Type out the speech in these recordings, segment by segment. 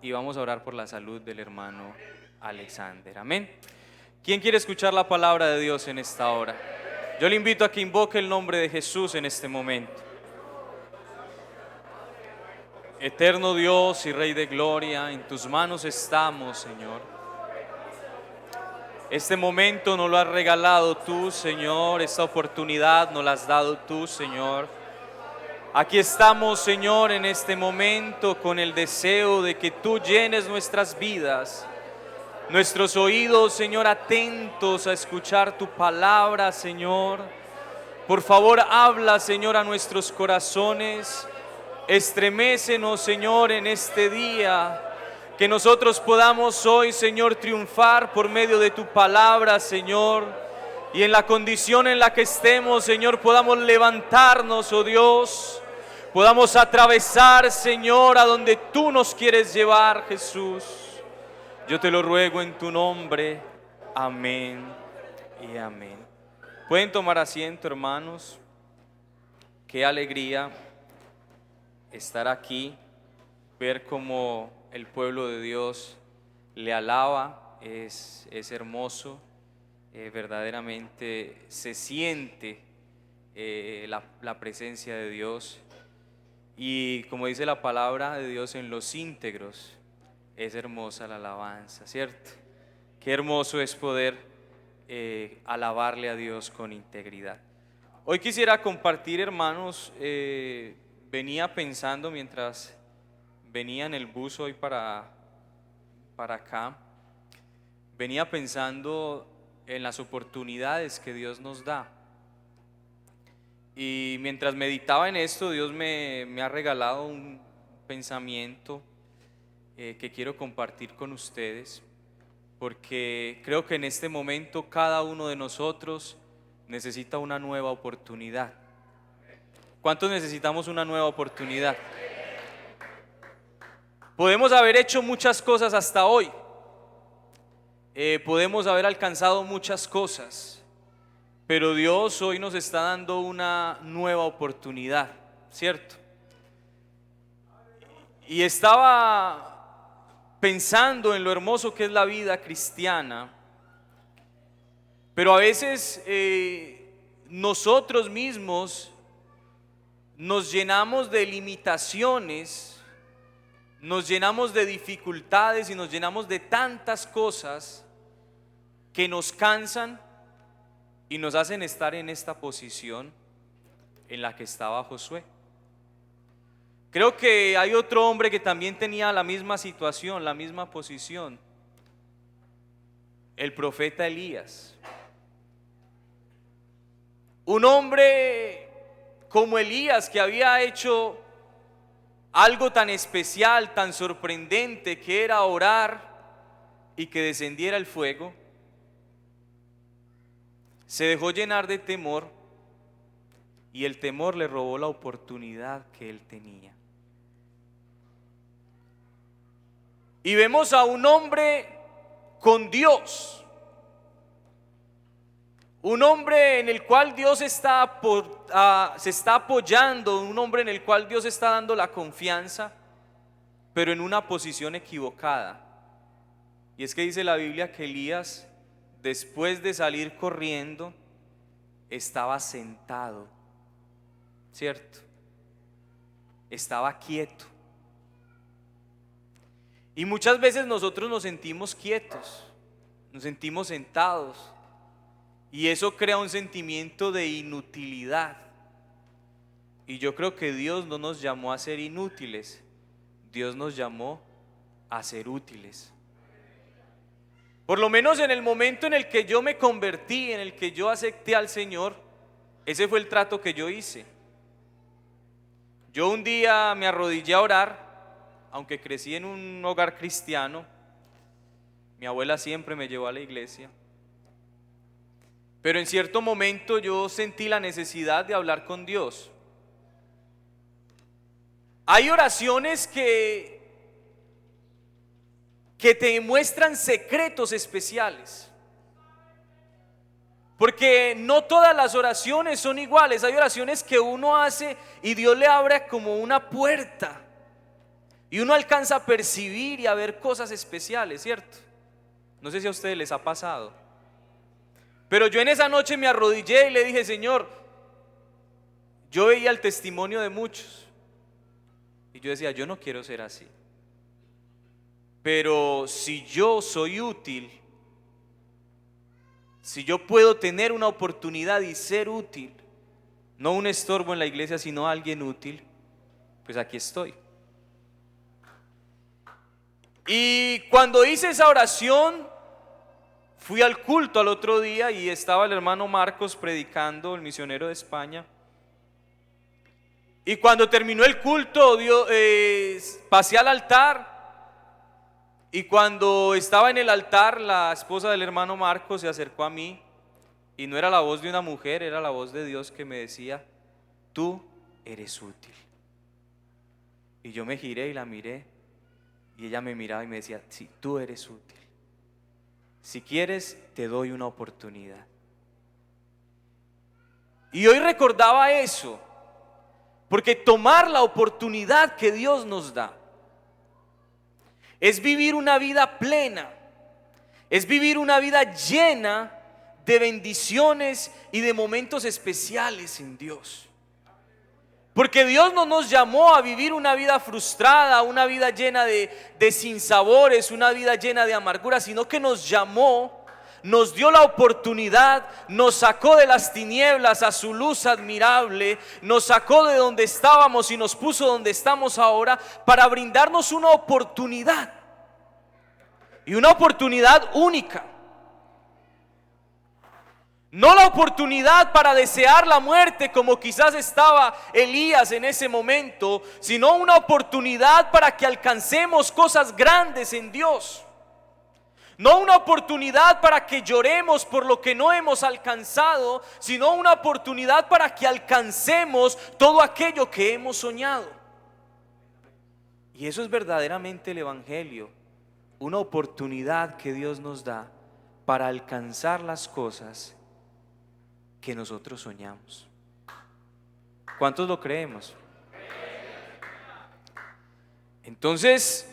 y vamos a orar por la salud del hermano Alexander. Amén. ¿Quién quiere escuchar la palabra de Dios en esta hora? Yo le invito a que invoque el nombre de Jesús en este momento. Eterno Dios y Rey de gloria, en tus manos estamos, Señor. Este momento nos lo has regalado tú, Señor. Esta oportunidad nos la has dado tú, Señor. Aquí estamos, Señor, en este momento con el deseo de que tú llenes nuestras vidas, nuestros oídos, Señor, atentos a escuchar tu palabra, Señor. Por favor, habla, Señor, a nuestros corazones. Estremécenos, Señor, en este día. Que nosotros podamos hoy, Señor, triunfar por medio de tu palabra, Señor. Y en la condición en la que estemos, Señor, podamos levantarnos, oh Dios. Podamos atravesar, Señor, a donde tú nos quieres llevar, Jesús. Yo te lo ruego en tu nombre. Amén y amén. Pueden tomar asiento, hermanos. Qué alegría estar aquí, ver cómo el pueblo de Dios le alaba. Es hermoso. Verdaderamente se siente la presencia de Dios. Y como dice la palabra de Dios, en los íntegros es hermosa la alabanza, ¿cierto? Qué hermoso es poder alabarle a Dios con integridad. Hoy quisiera compartir, hermanos, venía pensando mientras venía en el bus hoy para acá, venía pensando en las oportunidades que Dios nos da. Y mientras meditaba en esto, Dios me ha regalado un pensamiento que quiero compartir con ustedes, porque creo que en este momento cada uno de nosotros necesita una nueva oportunidad. ¿Cuántos necesitamos una nueva oportunidad? Podemos haber hecho muchas cosas hasta hoy, podemos haber alcanzado muchas cosas, pero Dios hoy nos está dando una nueva oportunidad, ¿cierto? Y estaba pensando en lo hermoso que es la vida cristiana, pero a veces nosotros mismos nos llenamos de limitaciones, nos llenamos de dificultades y nos llenamos de tantas cosas que nos cansan y nos hacen estar en esta posición en la que estaba Josué. Creo que hay otro hombre que también tenía la misma situación, la misma posición, el profeta Elías. Un hombre como Elías, que había hecho algo tan especial, tan sorprendente, que era orar y que descendiera el fuego, se dejó llenar de temor y el temor le robó la oportunidad que él tenía. Y vemos a un hombre con Dios, un hombre en el cual Dios se está apoyando, un hombre en el cual Dios está dando la confianza, pero en una posición equivocada. Y es que dice la Biblia que Elías, después de salir corriendo, estaba sentado, ¿cierto? Estaba quieto. Y muchas veces nosotros nos sentimos quietos, nos sentimos sentados, y eso crea un sentimiento de inutilidad. Y yo creo que Dios no nos llamó a ser inútiles, Dios nos llamó a ser útiles. Por lo menos en el momento en el que yo me convertí, en el que yo acepté al Señor, ese fue el trato que yo hice. Yo un día me arrodillé a orar, aunque crecí en un hogar cristiano. Mi abuela siempre me llevó a la iglesia, pero en cierto momento yo sentí la necesidad de hablar con Dios. Hay oraciones que te muestran secretos especiales, porque no todas las oraciones son iguales. Hay oraciones que uno hace y Dios le abre como una puerta, Y uno alcanza a percibir y a ver cosas especiales, ¿cierto? No sé si a ustedes les ha pasado. Pero yo en esa noche me arrodillé y le dije: Señor, yo veía el testimonio de muchos y yo decía: yo no quiero ser así. Pero si yo soy útil, si yo puedo tener una oportunidad y ser útil, no un estorbo en la iglesia, sino alguien útil, pues aquí estoy. Y cuando hice esa oración, fui al culto al otro día y estaba el hermano Marcos predicando, el misionero de España. Y cuando terminó el culto, pasé al altar. Y cuando estaba en el altar, la esposa del hermano Marcos se acercó a mí. Y no era la voz de una mujer, era la voz de Dios que me decía: tú eres útil. Y yo me giré y la miré. Y ella me miraba y me decía: sí, tú eres útil. Si quieres, te doy una oportunidad. Y hoy recordaba eso, porque tomar la oportunidad que Dios nos da es vivir una vida plena, es vivir una vida llena de bendiciones y de momentos especiales en Dios. Porque Dios no nos llamó a vivir una vida frustrada, una vida llena de sinsabores, una vida llena de amargura, sino que nos llamó, nos dio la oportunidad, nos sacó de las tinieblas a su luz admirable, nos sacó de donde estábamos y nos puso donde estamos ahora para brindarnos una oportunidad, y una oportunidad única. No la oportunidad para desear la muerte como quizás estaba Elías en ese momento, sino una oportunidad para que alcancemos cosas grandes en Dios. No una oportunidad para que lloremos por lo que no hemos alcanzado, sino una oportunidad para que alcancemos todo aquello que hemos soñado. Y eso es verdaderamente el Evangelio, una oportunidad que Dios nos da para alcanzar las cosas que nosotros soñamos. ¿Cuántos lo creemos? Entonces,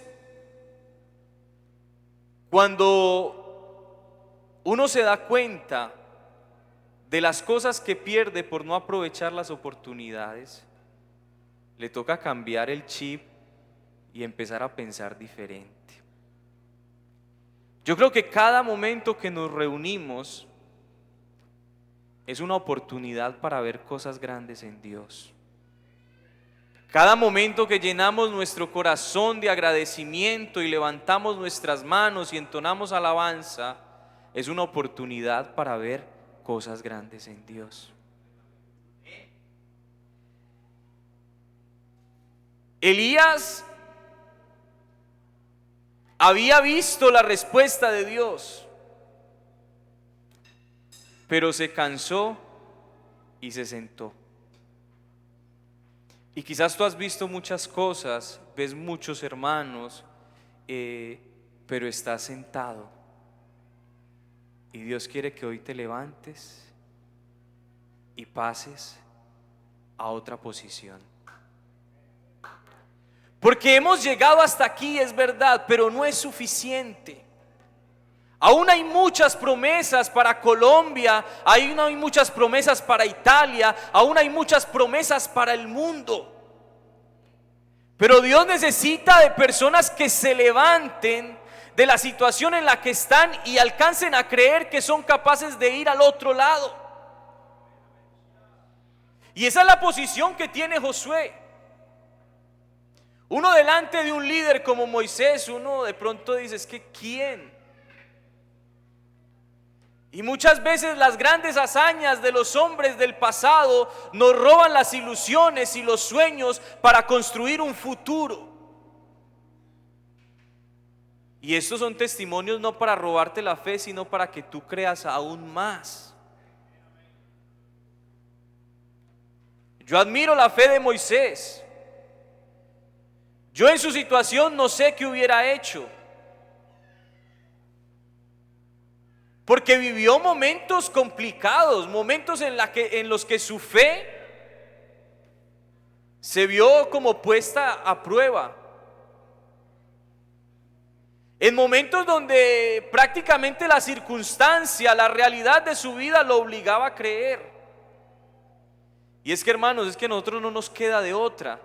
cuando uno se da cuenta de las cosas que pierde por no aprovechar las oportunidades, le toca cambiar el chip y empezar a pensar diferente. Yo creo que cada momento que nos reunimos es una oportunidad para ver cosas grandes en Dios. Cada momento que llenamos nuestro corazón de agradecimiento y levantamos nuestras manos y entonamos alabanza, es una oportunidad para ver cosas grandes en Dios. Elías había visto la respuesta de Dios, pero se cansó y se sentó. Y quizás tú has visto muchas cosas, ves muchos hermanos, pero estás sentado. Y Dios quiere que hoy te levantes y pases a otra posición. Porque hemos llegado hasta aquí, es verdad, pero no es suficiente. Aún hay muchas promesas para Colombia, aún hay muchas promesas para Italia, aún hay muchas promesas para el mundo. Pero Dios necesita de personas que se levanten de la situación en la que están y alcancen a creer que son capaces de ir al otro lado. Y esa es la posición que tiene Josué. Uno delante de un líder como Moisés, uno de pronto dice: es que ¿quién? Y muchas veces las grandes hazañas de los hombres del pasado nos roban las ilusiones y los sueños para construir un futuro. Y estos son testimonios no para robarte la fe, sino para que tú creas aún más. Yo admiro la fe de Moisés. Yo en su situación no sé qué hubiera hecho, porque vivió momentos complicados, momentos en los que su fe se vio como puesta a prueba. en momentos donde prácticamente la circunstancia, la realidad de su vida lo obligaba a creer. Y es que, hermanos, es que a nosotros no nos queda de otra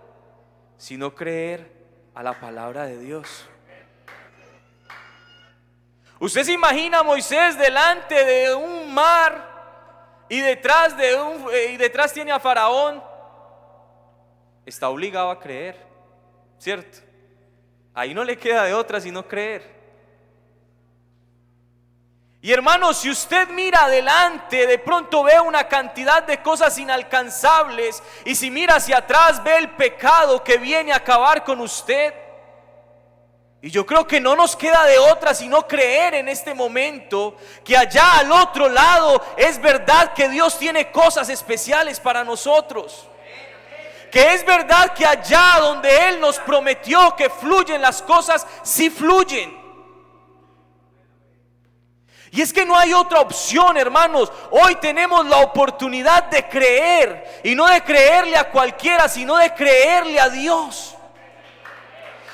sino creer a la palabra de Dios. Usted se imagina a Moisés delante de un mar y detrás tiene a Faraón. Está obligado a creer, ¿cierto? Ahí no le queda de otra sino creer. Y hermanos, si usted mira adelante, de pronto ve una cantidad de cosas inalcanzables, y si mira hacia atrás ve el pecado que viene a acabar con usted. Y yo creo que no nos queda de otra sino creer en este momento que allá al otro lado es verdad que Dios tiene cosas especiales para nosotros. Que es verdad que allá donde Él nos prometió que fluyen las cosas, sí fluyen. Y es que no hay otra opción, hermanos. Hoy tenemos la oportunidad de creer, y no de creerle a cualquiera, sino de creerle a Dios.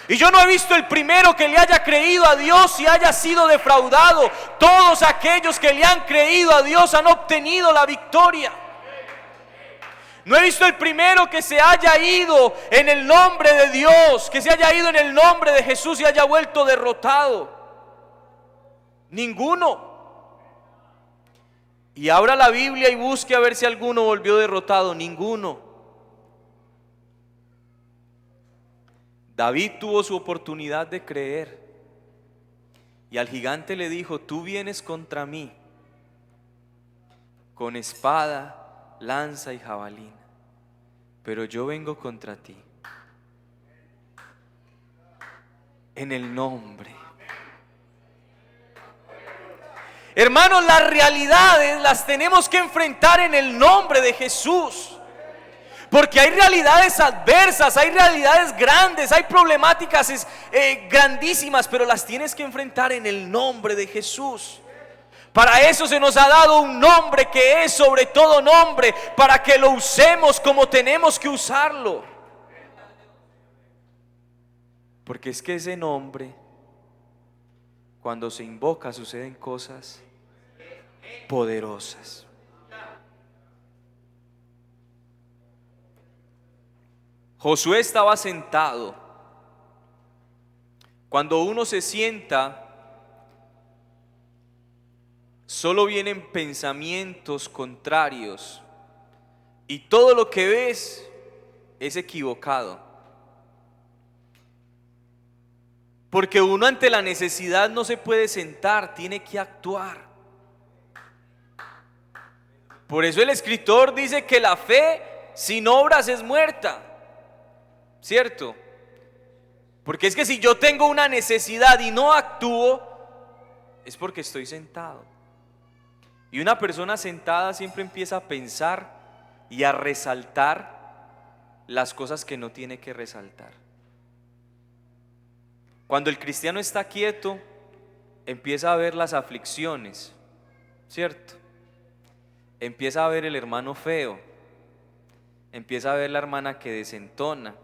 Y yo no he visto el primero que le haya creído a Dios y haya sido defraudado. Todos aquellos que le han creído a Dios han obtenido la victoria. No he visto el primero que se haya ido en el nombre de Dios, que se haya ido en el nombre de Jesús y haya vuelto derrotado. Ninguno. Y abra la Biblia y busque a ver si alguno volvió derrotado. Ninguno. David tuvo su oportunidad de creer, y al gigante le dijo: tú vienes contra mí con espada, lanza y jabalina, pero yo vengo contra ti en el nombre. Hermanos, las realidades las tenemos que enfrentar en el nombre de Jesús. Porque hay realidades adversas, hay realidades grandes, hay problemáticas grandísimas, pero las tienes que enfrentar en el nombre de Jesús. Para eso se nos ha dado un nombre que es sobre todo nombre, para que lo usemos como tenemos que usarlo. Porque es que ese nombre, cuando se invoca, suceden cosas poderosas. Josué estaba sentado. Cuando uno se sienta, solo vienen pensamientos contrarios y todo lo que ves es equivocado. Porque uno ante la necesidad no se puede sentar, tiene que actuar. Por eso el escritor dice que la fe sin obras es muerta. ¿Cierto? Porque es que si yo tengo una necesidad y no actúo, es porque estoy sentado. Y una persona sentada siempre empieza a pensar y a resaltar las cosas que no tiene que resaltar. Cuando el cristiano está quieto, empieza a ver las aflicciones, ¿cierto? Empieza a ver el hermano feo, empieza a ver la hermana que desentona,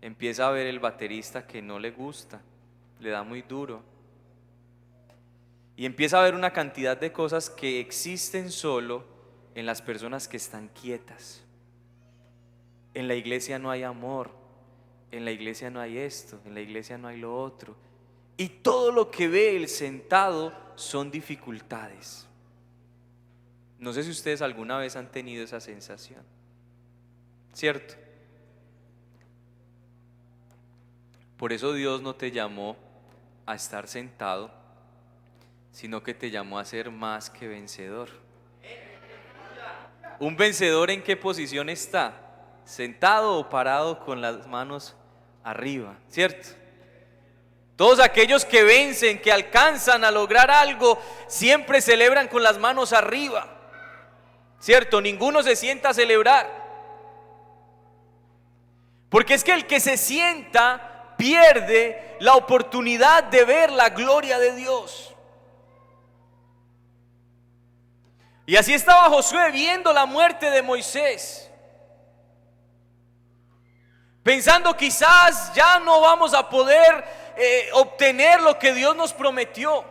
empieza a ver el baterista que no le gusta, le da muy duro. Y empieza a ver una cantidad de cosas que existen solo en las personas que están quietas. En la iglesia no hay amor, en la iglesia no hay esto, en la iglesia no hay lo otro. Y todo lo que ve el sentado son dificultades. No sé si ustedes alguna vez han tenido esa sensación, ¿cierto? Por eso Dios no te llamó a estar sentado, sino que te llamó a ser más que vencedor. ¿Un vencedor en qué posición está? ¿Sentado o parado con las manos arriba? ¿Cierto? Todos aquellos que vencen, que alcanzan a lograr algo, siempre celebran con las manos arriba. ¿Cierto? Ninguno se sienta a celebrar. Porque es que el que se sienta pierde la oportunidad de ver la gloria de Dios. Y así estaba Josué viendo la muerte de Moisés, pensando: quizás ya no vamos a poder obtener lo que Dios nos prometió.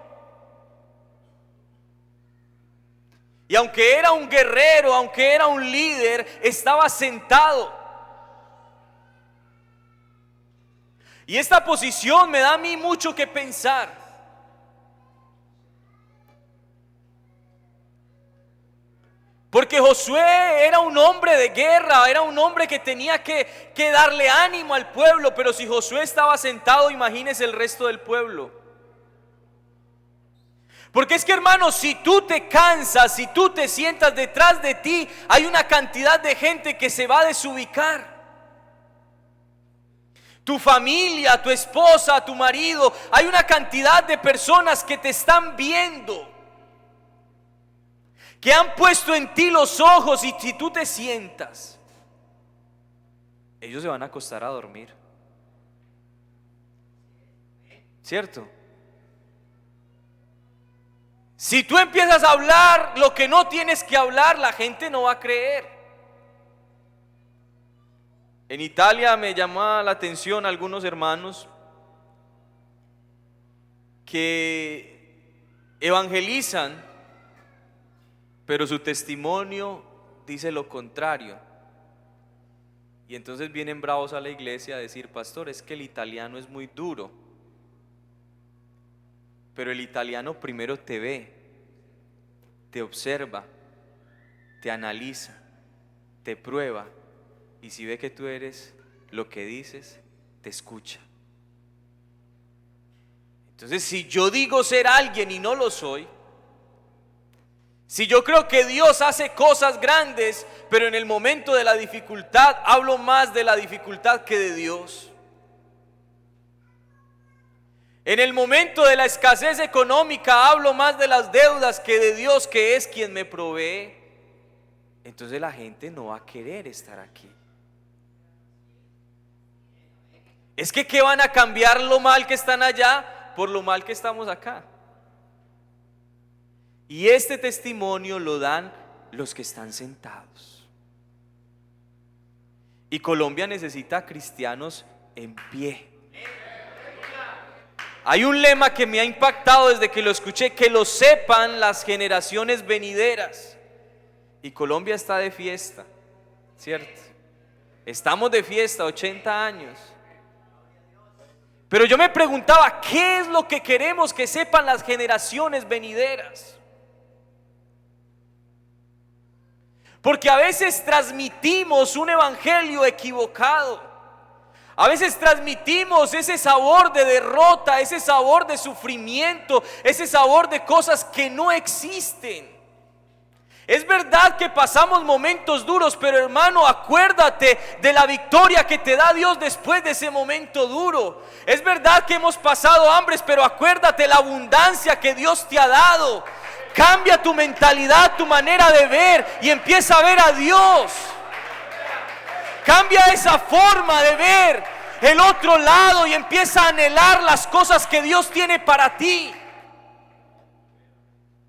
Y aunque era un guerrero, aunque era un líder, estaba sentado. Y esta posición me da a mí mucho que pensar. Porque Josué era un hombre de guerra, era un hombre que tenía que darle ánimo al pueblo. Pero si Josué estaba sentado, imagínese el resto del pueblo. Porque es que, hermanos, si tú te cansas, si tú te sientas, detrás de ti hay una cantidad de gente que se va a desubicar. Tu familia, tu esposa, tu marido, hay una cantidad de personas que te están viendo, que han puesto en ti los ojos, y si tú te sientas, ellos se van a acostar a dormir. ¿Cierto? Si tú empiezas a hablar lo que no tienes que hablar, la gente no va a creer. En Italia me llama la atención algunos hermanos que evangelizan, pero su testimonio dice lo contrario. Y entonces vienen bravos a la iglesia a decir: pastor, es que el italiano es muy duro. Pero el italiano primero te ve, te observa, te analiza, te prueba, y si ve que tú eres lo que dices, te escucha. Entonces, si yo digo ser alguien y no lo soy, si yo creo que Dios hace cosas grandes, pero en el momento de la dificultad hablo más de la dificultad que de Dios. En el momento de la escasez económica hablo más de las deudas que de Dios, que es quien me provee. Entonces la gente no va a querer estar aquí. Es que ¿qué van a cambiar lo mal que están allá por lo mal que estamos acá? Y este testimonio lo dan los que están sentados. Y Colombia necesita cristianos en pie. Hay un lema que me ha impactado desde que lo escuché: que lo sepan las generaciones venideras. Y Colombia está de fiesta, ¿cierto? Estamos de fiesta, 80 años. Pero yo me preguntaba, ¿qué es lo que queremos que sepan las generaciones venideras? Porque a veces transmitimos un evangelio equivocado. A veces transmitimos ese sabor de derrota, ese sabor de sufrimiento, ese sabor de cosas que no existen. Es verdad que pasamos momentos duros, pero hermano, acuérdate de la victoria que te da Dios después de ese momento duro. Es verdad que hemos pasado hambres, pero acuérdate la abundancia que Dios te ha dado. Cambia tu mentalidad, tu manera de ver, y empieza a ver a Dios. Cambia esa forma de ver el otro lado y empieza a anhelar las cosas que Dios tiene para ti.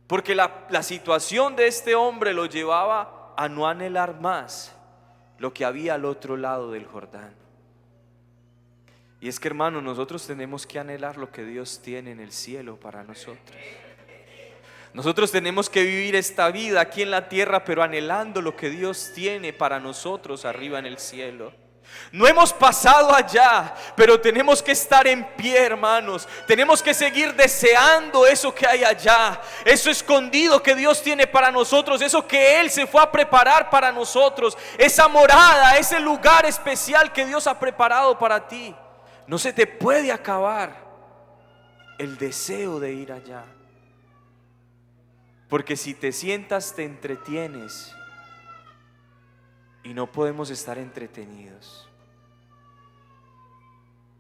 Porque la situación de este hombre lo llevaba a no anhelar más lo que había al otro lado del Jordán. Y es que, hermano, nosotros tenemos que anhelar lo que Dios tiene en el cielo para nosotros. Nosotros tenemos que vivir esta vida aquí en la tierra, pero anhelando lo que Dios tiene para nosotros arriba en el cielo. No hemos pasado allá, pero tenemos que estar en pie, hermanos. Tenemos que seguir deseando eso que hay allá, eso escondido que Dios tiene para nosotros, eso que Él se fue a preparar para nosotros, esa morada, ese lugar especial que Dios ha preparado para ti. No se te puede acabar el deseo de ir allá. Porque si te sientas, te entretienes, y no podemos estar entretenidos.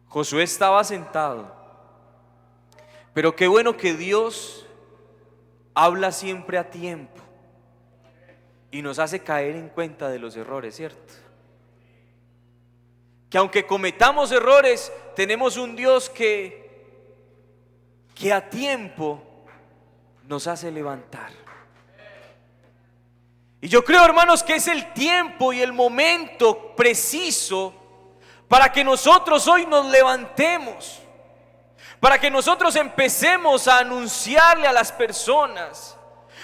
Josué estaba sentado, pero qué bueno que Dios habla siempre a tiempo y nos hace caer en cuenta de los errores, ¿cierto? Que aunque cometamos errores, tenemos un Dios que a tiempo nos hace levantar. Y yo creo, hermanos, que es el tiempo y el momento preciso para que nosotros hoy nos levantemos. para que nosotros empecemos a anunciarle a las personas,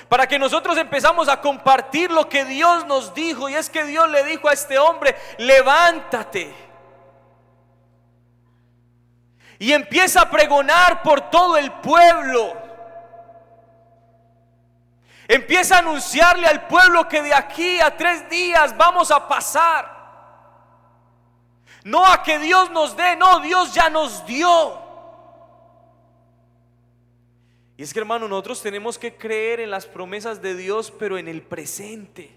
para que nosotros empezamos a compartir lo que Dios nos dijo. Y es que Dios le dijo a este hombre: levántate y empieza a pregonar por todo el pueblo. Empieza a anunciarle al pueblo que de aquí a 3 días vamos a pasar. No a que Dios nos dé, no, Dios ya nos dio. Y es que, hermano, nosotros tenemos que creer en las promesas de Dios, pero en el presente.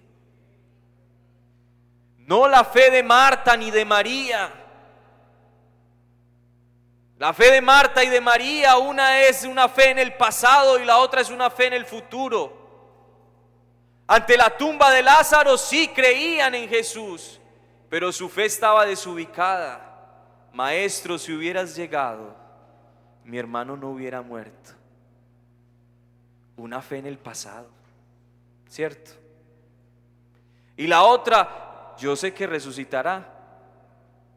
No la fe de Marta ni de María. La fe de Marta y de María, una es una fe en el pasado y la otra es una fe en el futuro. Ante la tumba de Lázaro sí creían en Jesús, pero su fe estaba desubicada. Maestro, si hubieras llegado, mi hermano no hubiera muerto. Una fe en el pasado, ¿cierto? Y la otra, yo sé que resucitará,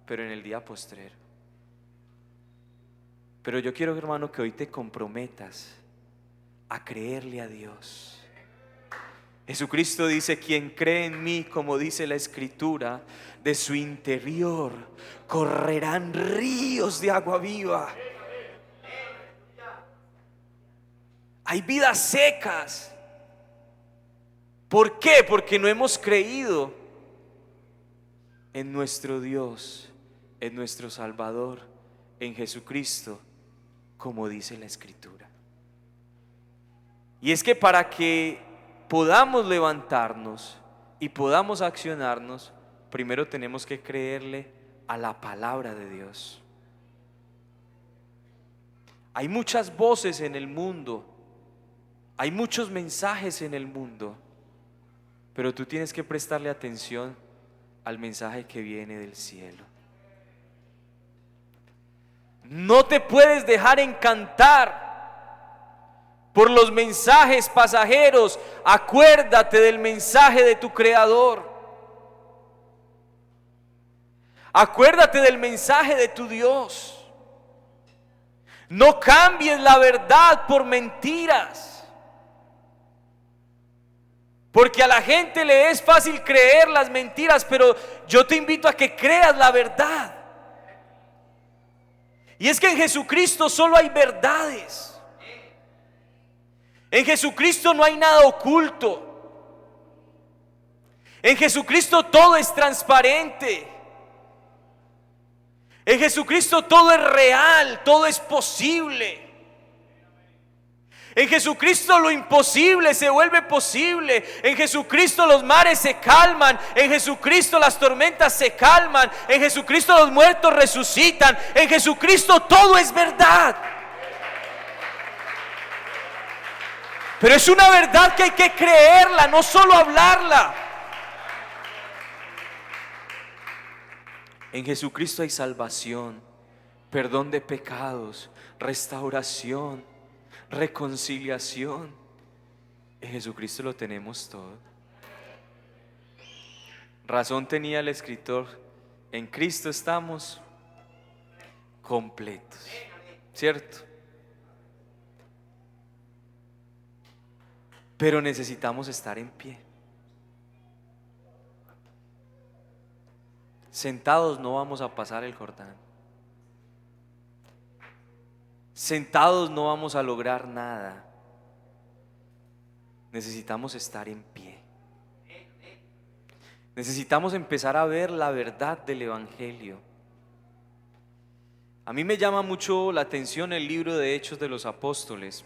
pero en el día postrero. Pero yo quiero, hermano, que hoy te comprometas a creerle a Dios. Jesucristo dice: quien cree en mí, como dice la Escritura, de su interior correrán ríos de agua viva. Hay vidas secas. ¿Por qué? Porque no hemos creído en nuestro Dios, en nuestro Salvador, en Jesucristo, como dice la Escritura. Y es que para que podamos levantarnos y podamos accionarnos, primero tenemos que creerle a la palabra de Dios. Hay muchas voces en el mundo, hay muchos mensajes en el mundo, pero tú tienes que prestarle atención al mensaje que viene del cielo. No te puedes dejar encantar por los mensajes pasajeros. Acuérdate del mensaje de tu Creador. Acuérdate del mensaje de tu Dios. No cambies la verdad por mentiras. Porque a la gente le es fácil creer las mentiras, pero yo te invito a que creas la verdad. Y es que en Jesucristo solo hay verdades. En Jesucristo no hay nada oculto. En Jesucristo todo es transparente. En Jesucristo todo es real, todo es posible. En Jesucristo lo imposible se vuelve posible. En Jesucristo los mares se calman. En Jesucristo las tormentas se calman. En Jesucristo los muertos resucitan. En Jesucristo todo es verdad. Pero es una verdad que hay que creerla, no solo hablarla. En Jesucristo hay salvación, perdón de pecados, restauración, reconciliación. En Jesucristo lo tenemos todo. Razón tenía el escritor: en Cristo estamos completos, ¿cierto? Pero necesitamos estar en pie. Sentados no vamos a pasar el Jordán. Sentados no vamos a lograr nada. Necesitamos estar en pie. Necesitamos empezar a ver la verdad del Evangelio. A mí me llama mucho la atención el libro de Hechos de los Apóstoles,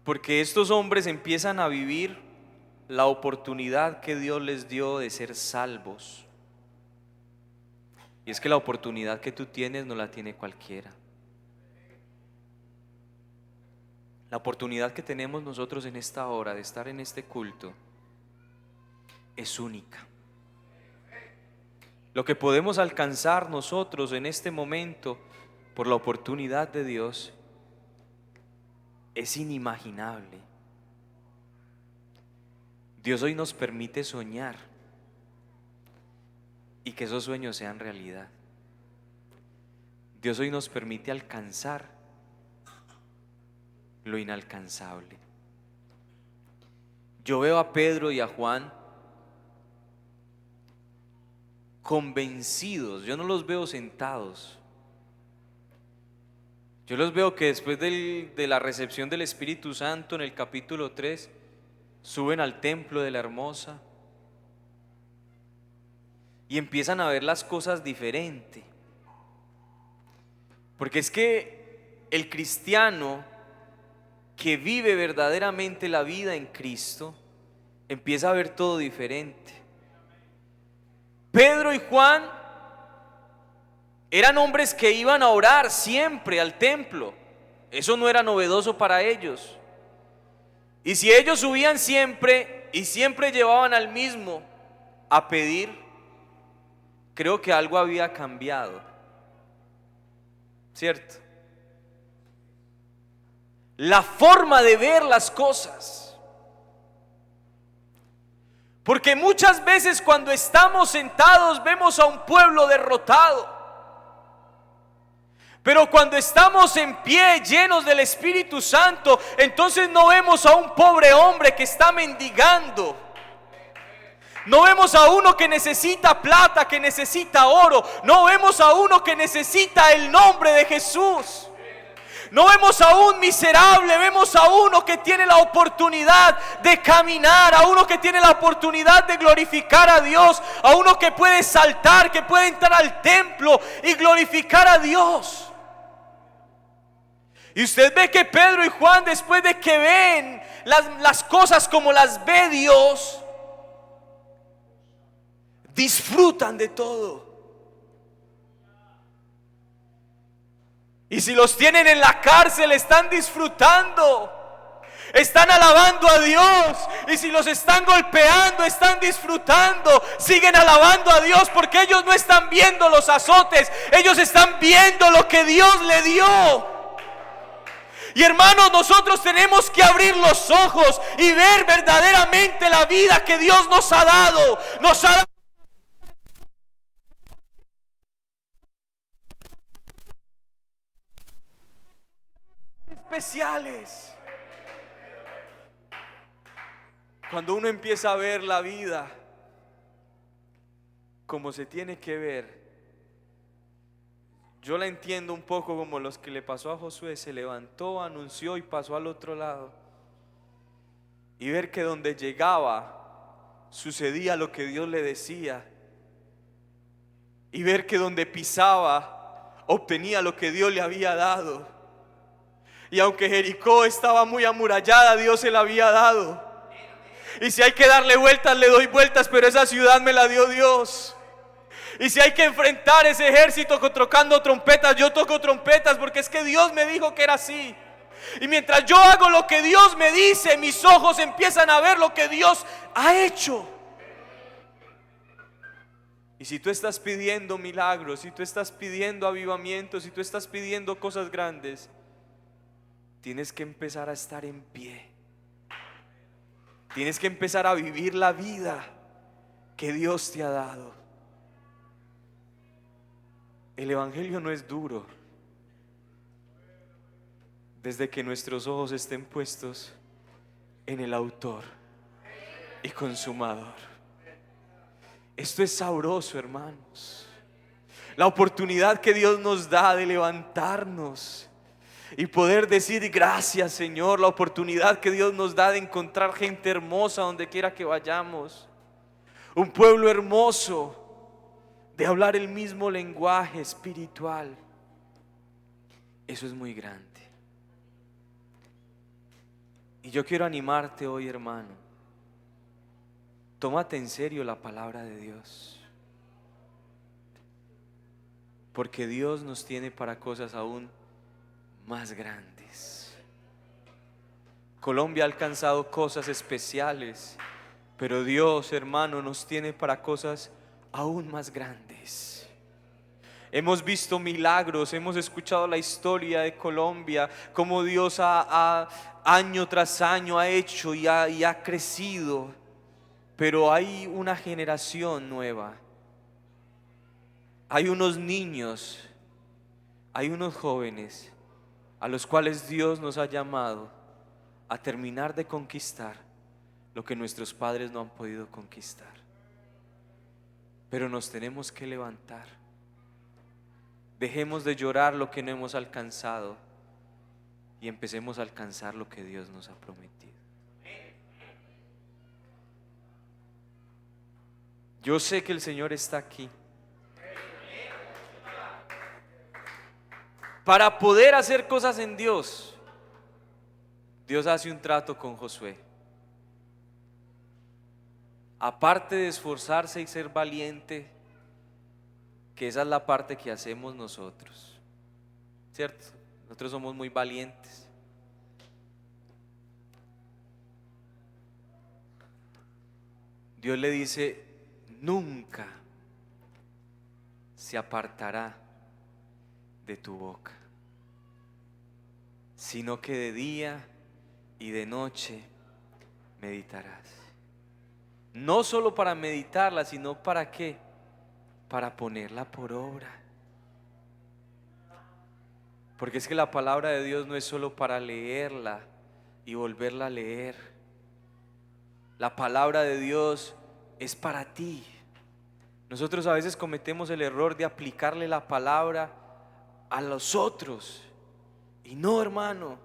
porque estos hombres empiezan a vivir la oportunidad que Dios les dio de ser salvos. Y es que la oportunidad que tú tienes no la tiene cualquiera. La oportunidad que tenemos nosotros en esta hora de estar en este culto es única. Lo que podemos alcanzar nosotros en este momento por la oportunidad de Dios es inimaginable. Dios hoy nos permite soñar y que esos sueños sean realidad. Dios hoy nos permite alcanzar lo inalcanzable. Yo veo a Pedro y a Juan convencidos, yo no los veo sentados. Yo los veo que después de la recepción del Espíritu Santo en el capítulo 3, suben al templo de la Hermosa y empiezan a ver las cosas diferente. Porque es que el cristiano que vive verdaderamente la vida en Cristo empieza a ver todo diferente. Pedro y Juan eran hombres que iban a orar siempre al templo. Eso no era novedoso para ellos. Y si ellos subían siempre y siempre llevaban al mismo a pedir, creo que algo había cambiado, ¿cierto? La forma de ver las cosas. Porque muchas veces cuando estamos sentados vemos a un pueblo derrotado. Pero cuando estamos en pie, llenos del Espíritu Santo, entonces no vemos a un pobre hombre que está mendigando. No vemos a uno que necesita plata, que necesita oro. No vemos a uno que necesita el nombre de Jesús. No vemos a un miserable, vemos a uno que tiene la oportunidad de caminar, a uno que tiene la oportunidad de glorificar a Dios, a uno que puede saltar, que puede entrar al templo y glorificar a Dios. Y usted ve que Pedro y Juan, después de que ven las cosas como las ve Dios, disfrutan de todo. Y si los tienen en la cárcel, están disfrutando, están alabando a Dios. Y si los están golpeando, están disfrutando, siguen alabando a Dios, porque ellos no están viendo los azotes, ellos están viendo lo que Dios le dio. Y hermanos, nosotros tenemos que abrir los ojos y ver verdaderamente la vida que Dios nos ha dado. Nos ha dado especiales. Cuando uno empieza a ver la vida como se tiene que ver, yo la entiendo un poco como los que le pasó a Josué. Se levantó, anunció y pasó al otro lado. Y ver que donde llegaba sucedía lo que Dios le decía. Y ver que donde pisaba obtenía lo que Dios le había dado. Y aunque Jericó estaba muy amurallada, Dios se la había dado. Y si hay que darle vueltas, le doy vueltas, pero esa ciudad me la dio Dios. Y si hay que enfrentar ese ejército tocando trompetas, yo toco trompetas, porque es que Dios me dijo que era así. Y mientras yo hago lo que Dios me dice, mis ojos empiezan a ver lo que Dios ha hecho. Y si tú estás pidiendo milagros, si tú estás pidiendo avivamiento, si tú estás pidiendo cosas grandes, tienes que empezar a estar en pie. Tienes que empezar a vivir la vida que Dios te ha dado. El evangelio no es duro desde que nuestros ojos estén puestos en el autor y consumador. Esto es sabroso, hermanos. La oportunidad que Dios nos da de levantarnos y poder decir gracias, Señor. La oportunidad que Dios nos da de encontrar gente hermosa donde quiera que vayamos. Un pueblo hermoso, de hablar el mismo lenguaje espiritual. Eso es muy grande. Y yo quiero animarte hoy, hermano. Tómate en serio la palabra de Dios, porque Dios nos tiene para cosas aún más grandes. Colombia ha alcanzado cosas especiales, pero Dios, hermano, nos tiene para cosas aún más grandes. Hemos visto milagros, hemos escuchado la historia de Colombia, cómo Dios año tras año ha hecho y ha crecido, pero hay una generación nueva. Hay unos niños Hay unos jóvenes a los cuales Dios nos ha llamado a terminar de conquistar lo que nuestros padres no han podido conquistar. Pero nos tenemos que levantar. Dejemos de llorar lo que no hemos alcanzado y empecemos a alcanzar lo que Dios nos ha prometido. Yo sé que el Señor está aquí para poder hacer cosas en Dios. Dios hace un trato con Josué. Aparte de esforzarse y ser valiente, que esa es la parte que hacemos nosotros, ¿cierto? Nosotros somos muy valientes. Dios le dice: nunca se apartará de tu boca, sino que de día y de noche meditarás. No solo para meditarla, sino para qué, para ponerla por obra. Porque es que la palabra de Dios no es solo para leerla y volverla a leer. La palabra de Dios es para ti. Nosotros a veces cometemos el error de aplicarle la palabra a los otros. Y no, hermano,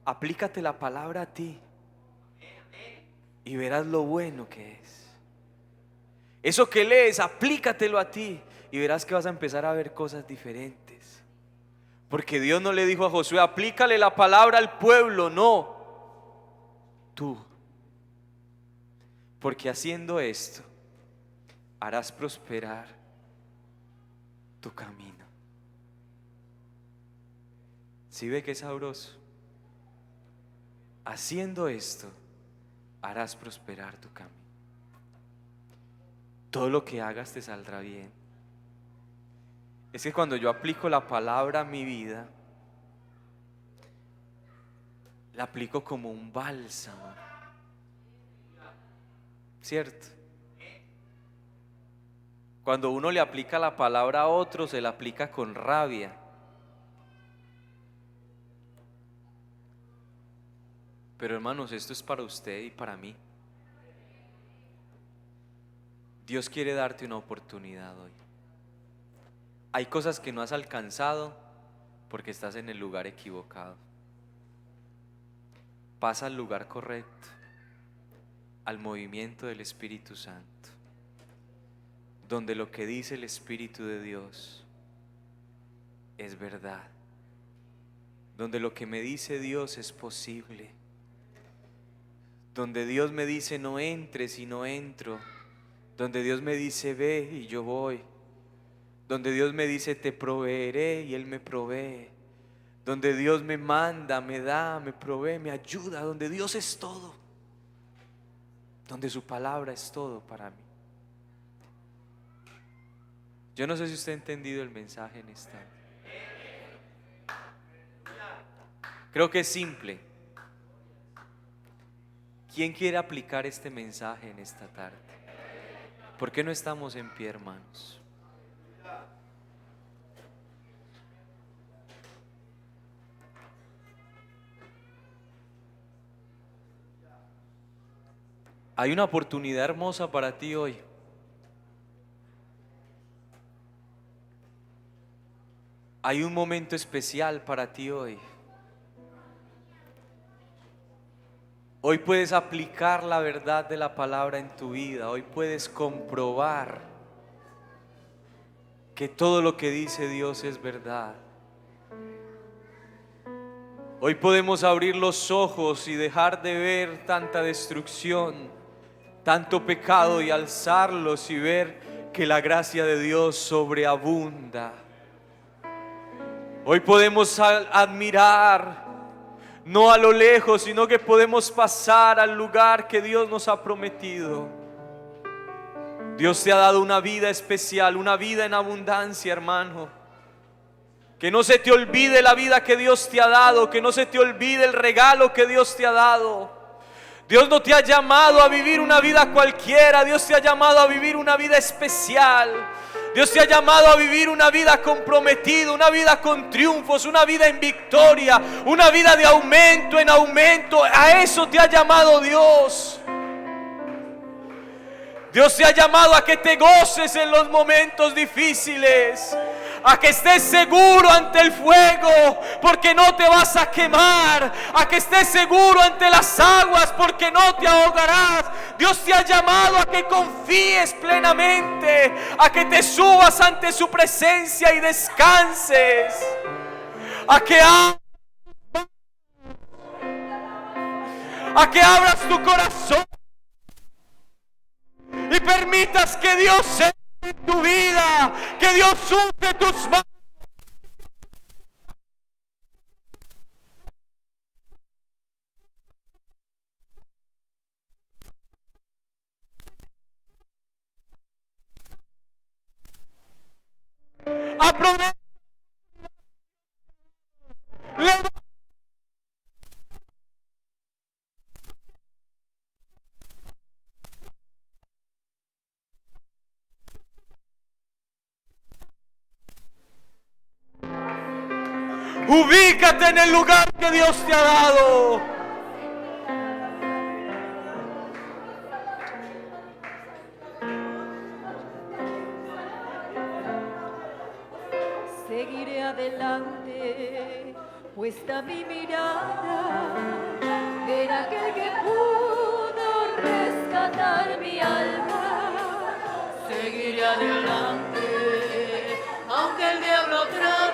aplícate la palabra a ti y verás lo bueno que es. Eso que lees, aplícatelo a ti y verás que vas a empezar a ver cosas diferentes. Porque Dios no le dijo a Josué: aplícale la palabra al pueblo, no, tú. Porque haciendo esto harás prosperar tu camino. ¿Sí ve que es sabroso? Haciendo esto harás prosperar tu camino. Todo lo que hagas te saldrá bien. Es que cuando yo aplico la palabra a mi vida, la aplico como un bálsamo, ¿cierto? Cuando uno le aplica la palabra a otro, se la aplica con rabia. Pero hermanos, esto es para usted y para mí. Dios quiere darte una oportunidad hoy. Hay cosas que no has alcanzado porque estás en el lugar equivocado. Pasa al lugar correcto, al movimiento del Espíritu Santo, donde lo que dice el Espíritu de Dios es verdad, donde lo que me dice Dios es posible, donde Dios me dice no entres y no entro, donde Dios me dice ve y yo voy, donde Dios me dice te proveeré y Él me provee, donde Dios me manda, me da, me provee, me ayuda, donde Dios es todo, donde su palabra es todo para mí. Yo no sé si usted ha entendido el mensaje en esta. Creo que es simple. ¿Quién quiere aplicar este mensaje en esta tarde? ¿Por qué no estamos en pie, hermanos? Hay una oportunidad hermosa para ti hoy. Hay un momento especial para ti hoy. Hoy puedes aplicar la verdad de la palabra en tu vida. Hoy puedes comprobar que todo lo que dice Dios es verdad. Hoy podemos abrir los ojos y dejar de ver tanta destrucción, tanto pecado, y alzarlos y ver que la gracia de Dios sobreabunda. Hoy podemos admirar, no a lo lejos, sino que podemos pasar al lugar que Dios nos ha prometido. Dios te ha dado una vida especial, una vida en abundancia, hermano. Que no se te olvide la vida que Dios te ha dado, que no se te olvide el regalo que Dios te ha dado. Dios no te ha llamado a vivir una vida cualquiera, Dios te ha llamado a vivir una vida especial. Dios te ha llamado a vivir una vida comprometida, una vida con triunfos, una vida en victoria, una vida de aumento en aumento. A eso te ha llamado Dios. Dios te ha llamado a que te goces en los momentos difíciles, a que estés seguro ante el fuego porque no te vas a quemar, a que estés seguro ante las aguas porque no te ahogarás. Dios te ha llamado a que confíes plenamente, a que te subas ante su presencia y descanses, a que abras tu corazón y permitas que Dios sea en tu vida, que Dios use tus manos. Aprovecha. Ubícate en el lugar que Dios te ha dado. Seguiré adelante, puesta mi mirada en aquel que pudo rescatar mi alma. Seguiré adelante, aunque el diablo trate